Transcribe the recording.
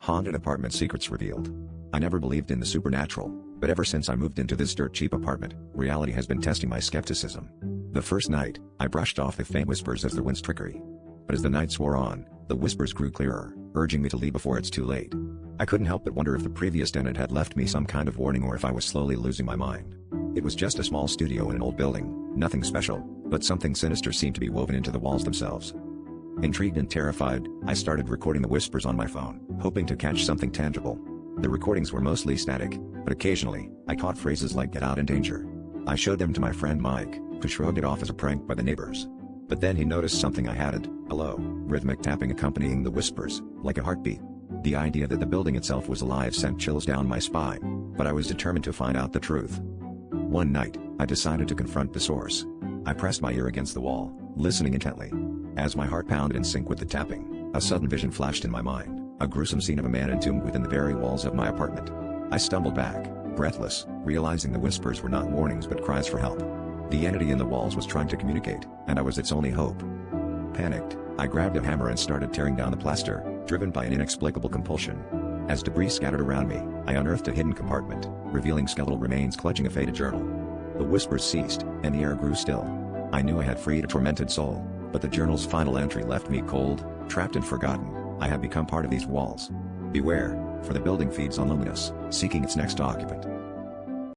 Haunted apartment secrets revealed. I never believed in the supernatural, but ever since I moved into this dirt-cheap apartment, reality has been testing my skepticism. The first night, I brushed off the faint whispers as the wind's trickery. But as the nights wore on, the whispers grew clearer, urging me to leave before it's too late. I couldn't help but wonder if the previous tenant had left me some kind of warning or if I was slowly losing my mind. It was just a small studio in an old building, nothing special, but something sinister seemed to be woven into the walls themselves. Intrigued and terrified, I started recording the whispers on my phone, hoping to catch something tangible. The recordings were mostly static, but occasionally, I caught phrases like "get out" and "danger." I showed them to my friend Mike, who shrugged it off as a prank by the neighbors. But then he noticed something I hadn't: a low, rhythmic tapping accompanying the whispers, like a heartbeat. The idea that the building itself was alive sent chills down my spine, but I was determined to find out the truth. One night, I decided to confront the source. I pressed my ear against the wall, listening intently. As my heart pounded in sync with the tapping, a sudden vision flashed in my mind, a gruesome scene of a man entombed within the very walls of my apartment. I stumbled back, breathless, realizing the whispers were not warnings but cries for help. The entity in the walls was trying to communicate, and I was its only hope. Panicked, I grabbed a hammer and started tearing down the plaster, driven by an inexplicable compulsion. As debris scattered around me, I unearthed a hidden compartment, revealing skeletal remains clutching a faded journal. The whispers ceased, and the air grew still. I knew I had freed a tormented soul, but the journal's final entry left me cold, trapped and forgotten. I had become part of these walls. Beware, for the building feeds on Luminous, seeking its next occupant.